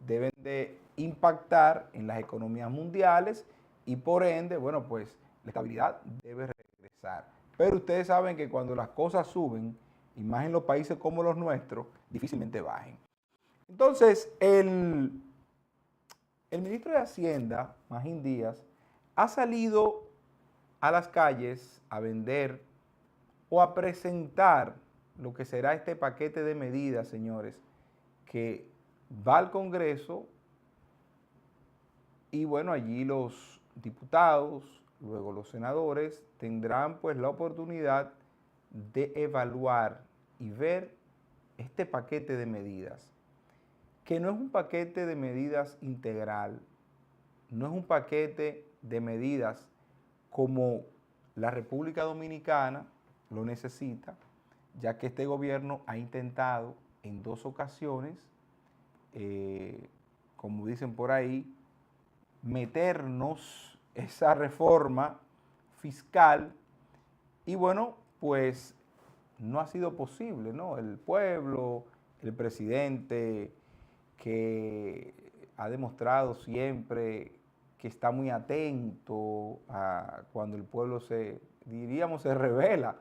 deben de impactar en las economías mundiales y por ende, bueno, pues la estabilidad debe regresar. Pero ustedes saben que cuando las cosas suben, y más en los países como los nuestros, difícilmente bajen. Entonces, el ministro de Hacienda, Magín Díaz, ha salido a las calles a vender o a presentar lo que será este paquete de medidas, señores, que va al Congreso y bueno, allí los diputados, luego los senadores, tendrán pues la oportunidad de evaluar y ver este paquete de medidas, que no es un paquete de medidas integral, no es un paquete de medidas como la República Dominicana lo necesita, ya que este gobierno ha intentado en 2 ocasiones, como dicen por ahí, meternos esa reforma fiscal y bueno, pues no ha sido posible, ¿no? El pueblo, el presidente que ha demostrado siempre que está muy atento a cuando el pueblo diríamos, se revela.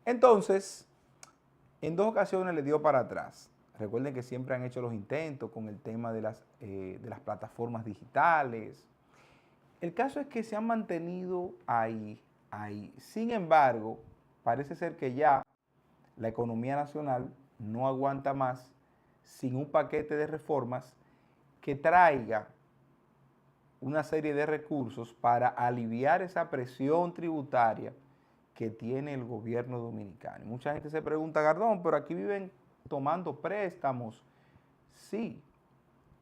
Entonces, en 2 ocasiones le dio para atrás. Recuerden que siempre han hecho los intentos con el tema de las plataformas digitales. El caso es que se han mantenido ahí. Sin embargo, parece ser que ya la economía nacional no aguanta más sin un paquete de reformas que traiga una serie de recursos para aliviar esa presión tributaria que tiene el gobierno dominicano. Y mucha gente se pregunta, Gardón, pero aquí viven tomando préstamos. Sí,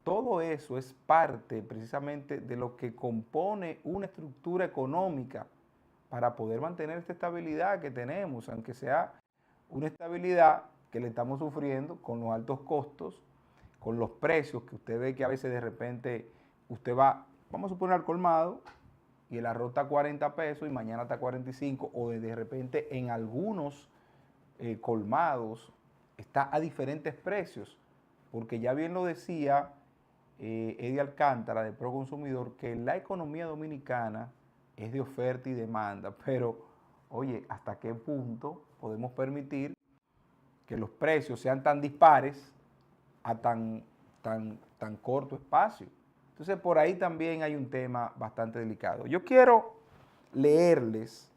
todo eso es parte precisamente de lo que compone una estructura económica para poder mantener esta estabilidad que tenemos, aunque sea una estabilidad que le estamos sufriendo con los altos costos, con los precios que usted ve que a veces de repente usted va, vamos a suponer al colmado, y el arroz está a 40 pesos y mañana está a 45, o de repente en algunos colmados está a diferentes precios, porque ya bien lo decía Eddie Alcántara de Proconsumidor, que la economía dominicana es de oferta y demanda, pero oye, ¿hasta qué punto podemos permitir que los precios sean tan dispares a tan corto espacio? Entonces, por ahí también hay un tema bastante delicado. Yo quiero leerles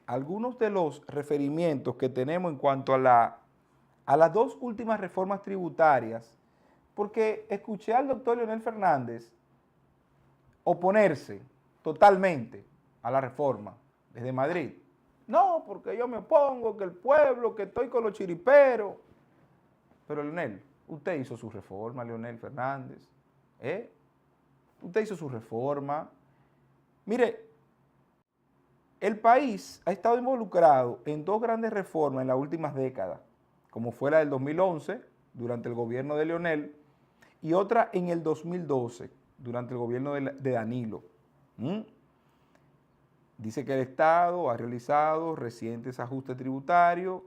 algunos de los referimientos que tenemos en cuanto a las 2 últimas reformas tributarias, porque escuché al doctor Leonel Fernández oponerse totalmente a la reforma desde Madrid. No, porque yo me opongo, que el pueblo, que estoy con los chiriperos. Pero Leonel, usted hizo su reforma, Leonel Fernández. Usted hizo su reforma. Mire, el país ha estado involucrado en 2 grandes reformas en las últimas décadas, como fue la del 2011, durante el gobierno de Leonel, y otra en el 2012, durante el gobierno de Danilo. Dice que el Estado ha realizado recientes ajustes tributarios,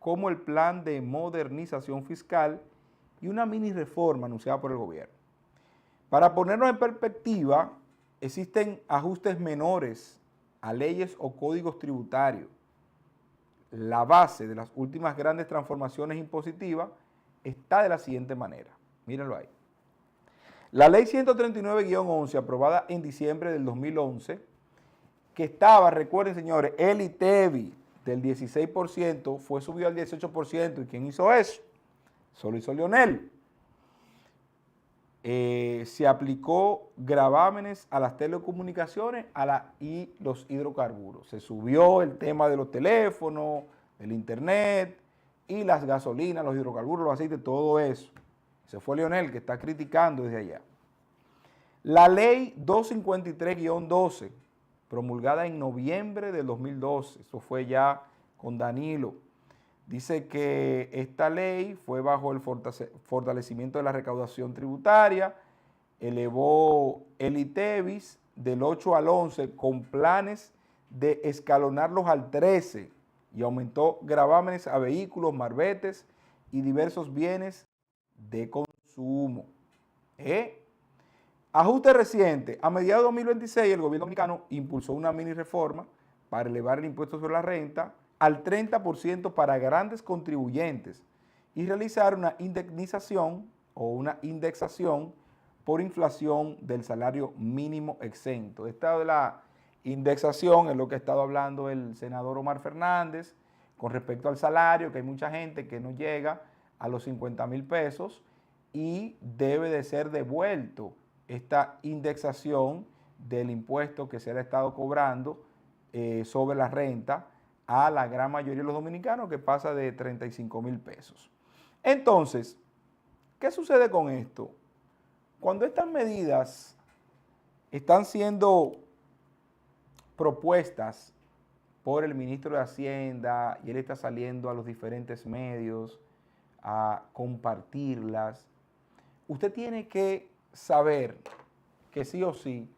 como el plan de modernización fiscal y una mini reforma anunciada por el gobierno. Para ponernos en perspectiva, existen ajustes menores a leyes o códigos tributarios. La base de las últimas grandes transformaciones impositivas está de la siguiente manera. Mírenlo ahí. La ley 139-11, aprobada en diciembre del 2011, que estaba, recuerden señores, el ITEVI del 16%, fue subido al 18%. ¿Y quién hizo eso? Solo hizo Leonel. Se aplicó gravámenes a las telecomunicaciones y los hidrocarburos. Se subió el tema de los teléfonos, del internet y las gasolinas, los hidrocarburos, los aceites, todo eso. Se fue Leonel, que está criticando desde allá. La ley 253-12, promulgada en noviembre del 2012, eso fue ya con Danilo. Dice que esta ley fue bajo el fortalecimiento de la recaudación tributaria, elevó el ITEVIS del 8 al 11 con planes de escalonarlos al 13 y aumentó gravámenes a vehículos, marbetes y diversos bienes de consumo. ¿Eh? Ajuste reciente. A mediados de 2026, el gobierno dominicano impulsó una mini reforma para elevar el impuesto sobre la renta al 30% para grandes contribuyentes y realizar una indemnización o una indexación por inflación del salario mínimo exento. Esta de la indexación es lo que ha estado hablando el senador Omar Fernández con respecto al salario, que hay mucha gente que no llega a los 50,000 pesos y debe de ser devuelto esta indexación del impuesto que se le ha estado cobrando sobre la renta a la gran mayoría de los dominicanos, que pasa de 35,000 pesos. Entonces, ¿qué sucede con esto? Cuando estas medidas están siendo propuestas por el ministro de Hacienda y él está saliendo a los diferentes medios a compartirlas, usted tiene que saber que sí o sí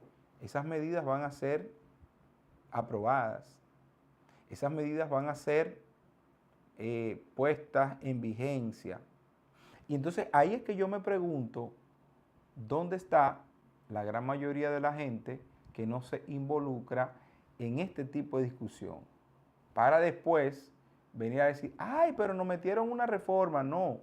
esas medidas van a ser aprobadas, esas medidas van a ser puestas en vigencia. Y entonces ahí es que yo me pregunto, ¿dónde está la gran mayoría de la gente que no se involucra en este tipo de discusión? Para después venir a decir, ay, pero nos metieron una reforma. No,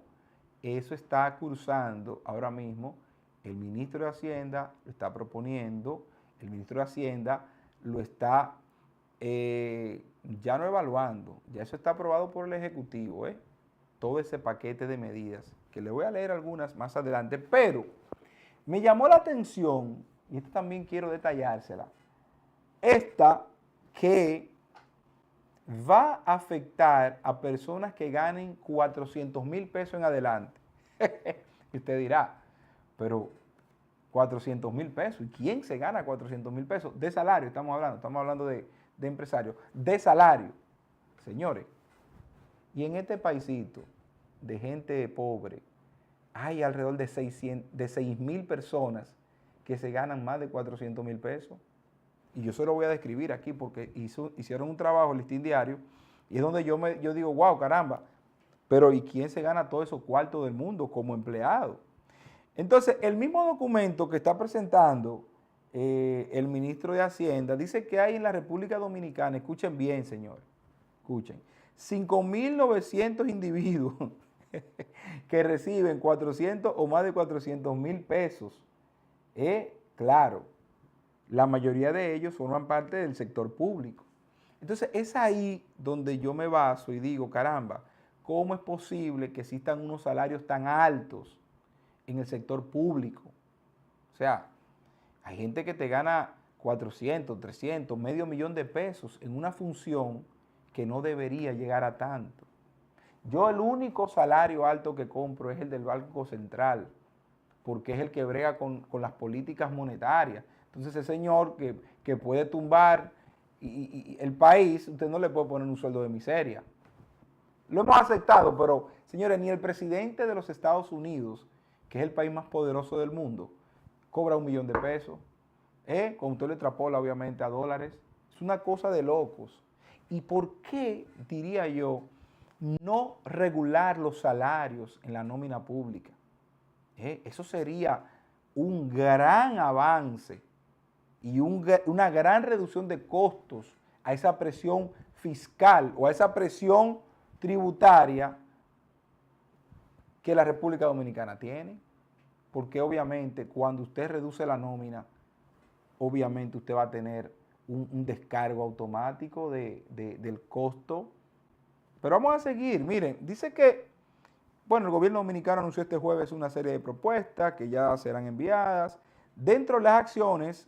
eso está cursando ahora mismo. El ministro de Hacienda lo está proponiendo, el ministro de Hacienda lo está ya no evaluando, ya eso está aprobado por el Ejecutivo, todo ese paquete de medidas, que le voy a leer algunas más adelante, pero me llamó la atención, y esto también quiero detallársela, esta que va a afectar a personas que ganen 400,000 pesos en adelante. Y usted dirá, pero 400,000 pesos, ¿y quién se gana 400,000 pesos? De salario estamos hablando de empresarios, de salario, señores. Y en este paisito de gente pobre, hay alrededor de 6,000 personas que se ganan más de 400,000 pesos. Y yo se lo voy a describir aquí porque hicieron un trabajo, el Listín Diario, y es donde yo digo, wow, caramba, pero ¿y quién se gana todos esos cuartos del mundo como empleado? Entonces, el mismo documento que está presentando el ministro de Hacienda dice que hay en la República Dominicana, escuchen bien, señores, escuchen, 5,900 individuos que reciben 400 o más de 400,000 pesos. Claro, la mayoría de ellos forman parte del sector público. Entonces, es ahí donde yo me baso y digo, caramba, ¿cómo es posible que existan unos salarios tan altos en el sector público? O sea, hay gente que te gana 400, 300, medio millón de pesos en una función que no debería llegar a tanto. Yo el único salario alto que compro es el del Banco Central, porque es el que brega con las políticas monetarias. Entonces ese señor que puede tumbar y el país, usted no le puede poner un sueldo de miseria. Lo hemos aceptado, pero señores, ni el presidente de los Estados Unidos, que es el país más poderoso del mundo, cobra 1 millón de pesos. Con usted lo extrapola obviamente a dólares. Es una cosa de locos. ¿Y por qué, diría yo, no regular los salarios en la nómina pública? Eso sería un gran avance y una gran reducción de costos a esa presión fiscal o a esa presión tributaria que la República Dominicana tiene. Porque obviamente cuando usted reduce la nómina, obviamente usted va a tener un descargo automático del costo. Pero vamos a seguir. Miren, dice que, bueno, el gobierno dominicano anunció este jueves una serie de propuestas que ya serán enviadas. Dentro de las acciones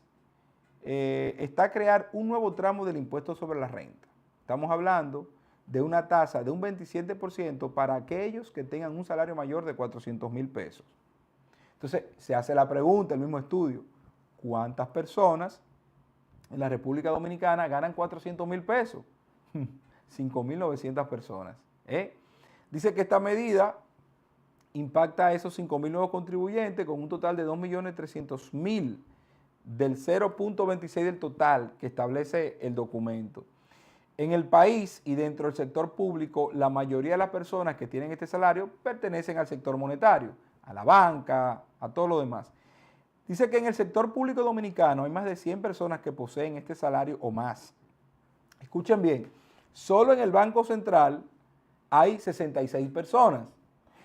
está crear un nuevo tramo del impuesto sobre la renta. Estamos hablando de una tasa de un 27% para aquellos que tengan un salario mayor de 400,000 pesos. Entonces, se hace la pregunta, el mismo estudio, ¿cuántas personas en la República Dominicana ganan 400,000 pesos? 5,900 personas. Dice que esta medida impacta a esos 5,000 nuevos contribuyentes con un total de 2,300,000 del 0.26 del total que establece el documento. En el país y dentro del sector público, la mayoría de las personas que tienen este salario pertenecen al sector monetario, a la banca, a todo lo demás. Dice que en el sector público dominicano hay más de 100 personas que poseen este salario o más. Escuchen bien, solo en el Banco Central hay 66 personas.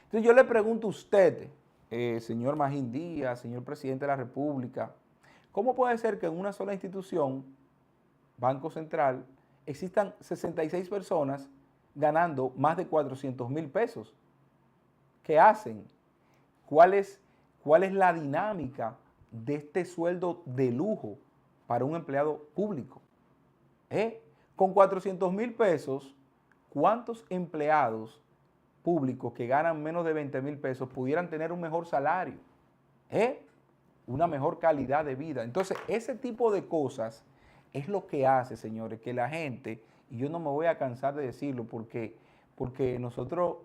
Entonces yo le pregunto a usted, señor Magín Díaz, señor presidente de la República, ¿cómo puede ser que en una sola institución, Banco Central, existan 66 personas ganando más de 400,000 pesos? ¿Qué hacen? ¿Cuál es la dinámica de este sueldo de lujo para un empleado público? Con 400,000 pesos, ¿cuántos empleados públicos que ganan menos de 20,000 pesos pudieran tener un mejor salario? Una mejor calidad de vida. Entonces, ese tipo de cosas es lo que hace, señores, que la gente, y yo no me voy a cansar de decirlo, porque nosotros,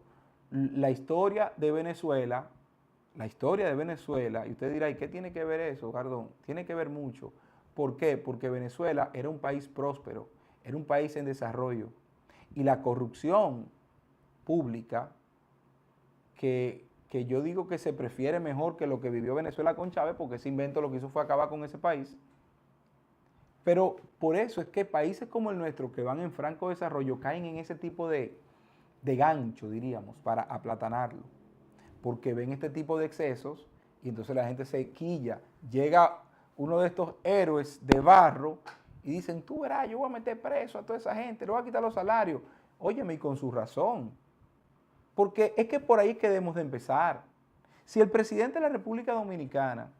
la historia de Venezuela, y usted dirá, ¿y qué tiene que ver eso, Gardón? Tiene que ver mucho. ¿Por qué? Porque Venezuela era un país próspero, era un país en desarrollo, y la corrupción pública, que yo digo que se prefiere mejor que lo que vivió Venezuela con Chávez, porque ese invento lo que hizo fue acabar con ese país. Pero por eso es que países como el nuestro, que van en franco desarrollo, caen en ese tipo de gancho, diríamos, para aplatanarlo, porque ven este tipo de excesos y entonces la gente se quilla. Llega uno de estos héroes de barro y dicen, tú verás, yo voy a meter preso a toda esa gente, le voy a quitar los salarios. Óyeme, y con su razón. Porque es que por ahí que debemos de empezar. Si el presidente de la República Dominicana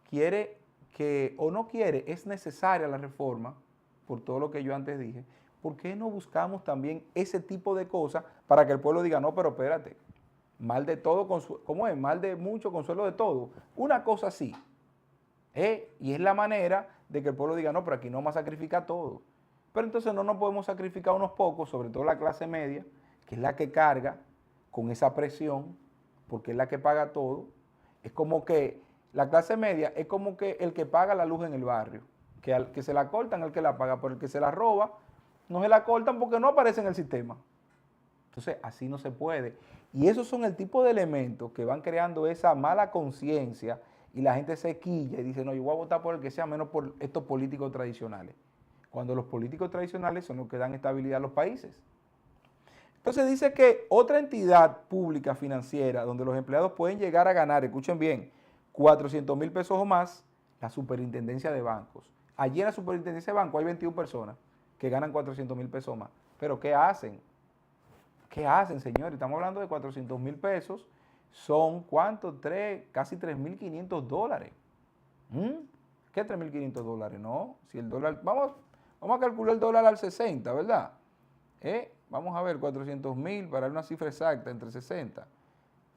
quiere que, o no quiere, es necesaria la reforma, por todo lo que yo antes dije, ¿por qué no buscamos también ese tipo de cosas para que el pueblo diga, no, pero espérate, mal de todo, ¿cómo es? Mal de mucho, consuelo de todo. Una cosa así. Y es la manera de que el pueblo diga, no, pero aquí no vamos a sacrificar todo. Pero entonces no nos podemos sacrificar unos pocos, sobre todo la clase media, que es la que carga con esa presión, porque es la que paga todo. Es como que la clase media es como que el que paga la luz en el barrio, que al que se la cortan el que la paga, pero el que se la roba no se la cortan porque no aparece en el sistema. Entonces así no se puede. Y esos son el tipo de elementos que van creando esa mala conciencia y la gente se quilla y dice, no, yo voy a votar por el que sea, menos por estos políticos tradicionales. Cuando los políticos tradicionales son los que dan estabilidad a los países. Entonces dice que otra entidad pública financiera donde los empleados pueden llegar a ganar, escuchen bien, 400,000 pesos o más, la superintendencia de bancos. Allí en la superintendencia de bancos hay 21 personas que ganan 400,000 pesos o más. Pero ¿qué hacen? ¿Qué hacen, señores? Estamos hablando de 400,000 pesos. Son, ¿cuánto? Casi 3.500 dólares. ¿Qué 3.500 dólares? No, si el dólar, vamos a calcular el dólar al 60, ¿verdad? Vamos a ver, 400,000 para una cifra exacta, entre 60.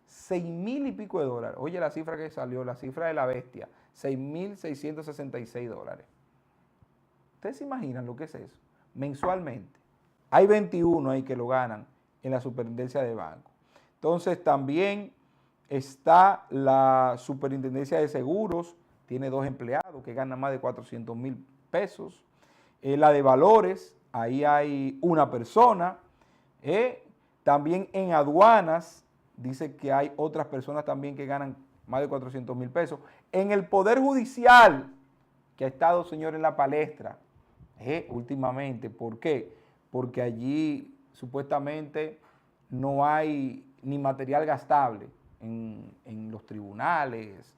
6.000 y pico de dólares. Oye, la cifra que salió, la cifra de la bestia, 6.666 dólares. ¿Ustedes se imaginan lo que es eso? Mensualmente. Hay 21 ahí que lo ganan en la superintendencia de banco. Entonces también está la superintendencia de seguros, tiene 2 empleados que ganan más de 400,000 pesos. La de valores, ahí hay una persona. También en aduanas, dice que hay otras personas también que ganan más de 400,000 pesos. En el Poder Judicial, que ha estado, señor, en la palestra últimamente. ¿Por qué? Porque allí supuestamente no hay ni material gastable en los tribunales,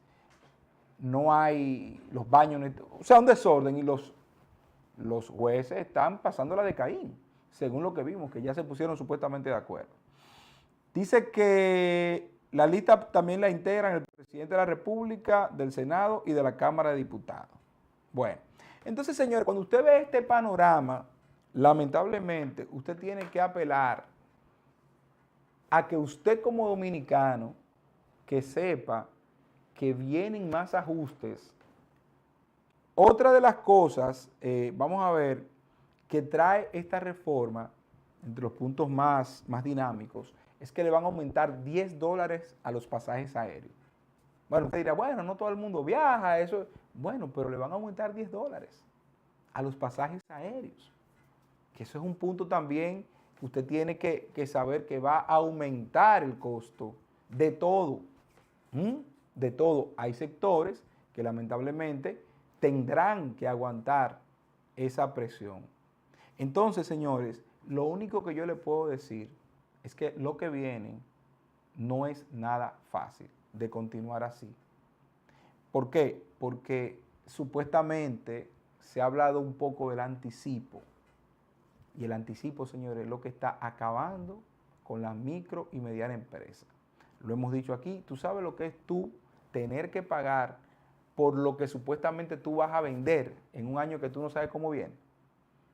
no hay los baños, o sea, un desorden, y los jueces están pasando la de Caín, según lo que vimos, que ya se pusieron supuestamente de acuerdo. Dice que la lista también la integran el presidente de la República, del Senado y de la Cámara de Diputados. Bueno, entonces, señores, cuando usted ve este panorama, lamentablemente, usted tiene que apelar a que usted como dominicano, que sepa que vienen más ajustes. Otra de las cosas, vamos a ver, que trae esta reforma, entre los puntos más dinámicos, es que le van a aumentar 10 dólares a los pasajes aéreos. Bueno, usted dirá, bueno, no todo el mundo viaja, eso. Bueno, pero le van a aumentar 10 dólares a los pasajes aéreos. Que eso es un punto también que usted tiene que saber que va a aumentar el costo de todo. de todo, hay sectores que lamentablemente tendrán que aguantar esa presión. Entonces, señores, lo único que yo le puedo decir es que lo que viene no es nada fácil de continuar así. ¿Por qué? Porque supuestamente se ha hablado un poco del anticipo. Y el anticipo, señores, es lo que está acabando con las micro y medianas empresas. Lo hemos dicho aquí, tú sabes lo que es tú tener que pagar por lo que supuestamente tú vas a vender en un año que tú no sabes cómo viene.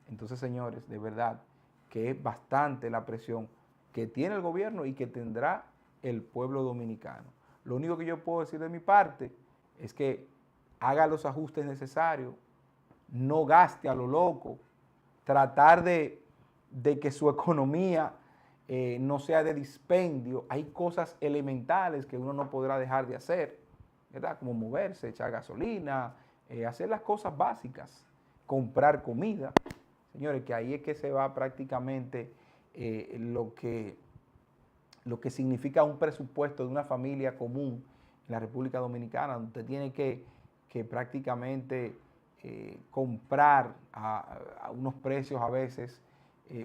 Entonces, señores, de verdad que es bastante la presión que tiene el gobierno y que tendrá el pueblo dominicano. Lo único que yo puedo decir de mi parte es que haga los ajustes necesarios, no gaste a lo loco, tratar de que su economía no sea de dispendio. Hay cosas elementales que uno no podrá dejar de hacer, ¿verdad? Como moverse, echar gasolina, hacer las cosas básicas, comprar comida. Señores, que ahí es que se va prácticamente lo que significa un presupuesto de una familia común en la República Dominicana, donde usted tiene que prácticamente comprar a unos precios a veces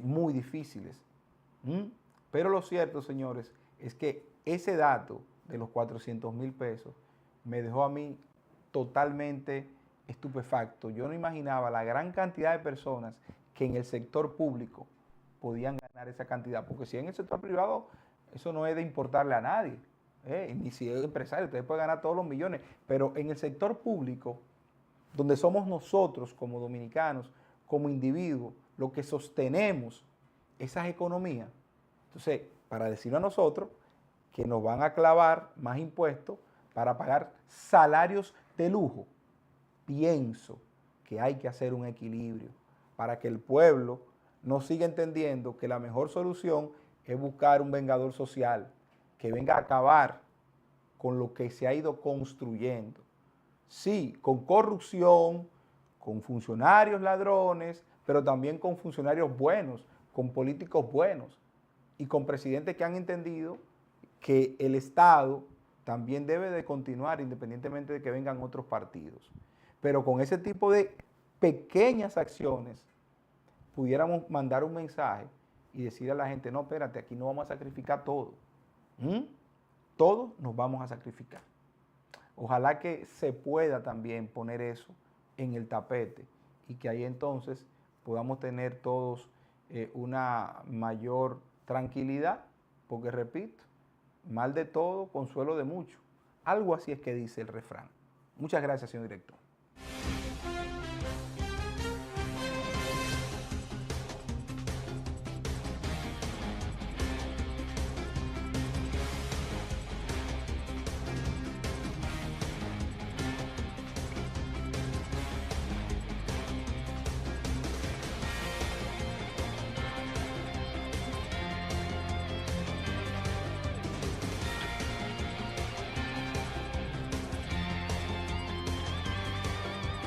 muy difíciles. Pero lo cierto, señores, es que ese dato de los 400,000 pesos me dejó a mí totalmente estupefacto. Yo no imaginaba la gran cantidad de personas que en el sector público podían ganar esa cantidad, porque si en el sector privado eso no es de importarle a nadie, ni si es empresario, usted puede ganar todos los millones, pero en el sector público, donde somos nosotros como dominicanos, como individuos, lo que sostenemos esas economías. Entonces, para decirlo a nosotros que nos van a clavar más impuestos para pagar salarios de lujo, pienso que hay que hacer un equilibrio para que el pueblo no siga entendiendo que la mejor solución es buscar un vengador social que venga a acabar con lo que se ha ido construyendo. Sí, con corrupción, con funcionarios ladrones, pero también con funcionarios buenos, con políticos buenos y con presidentes que han entendido que el Estado también debe de continuar independientemente de que vengan otros partidos. Pero con ese tipo de pequeñas acciones pudiéramos mandar un mensaje y decir a la gente, no, espérate, aquí no vamos a sacrificar todo. Todos nos vamos a sacrificar. Ojalá que se pueda también poner eso en el tapete y que ahí entonces podamos tener todos una mayor tranquilidad, porque repito, mal de todo, consuelo de mucho. Algo así es que dice el refrán. Muchas gracias, señor director.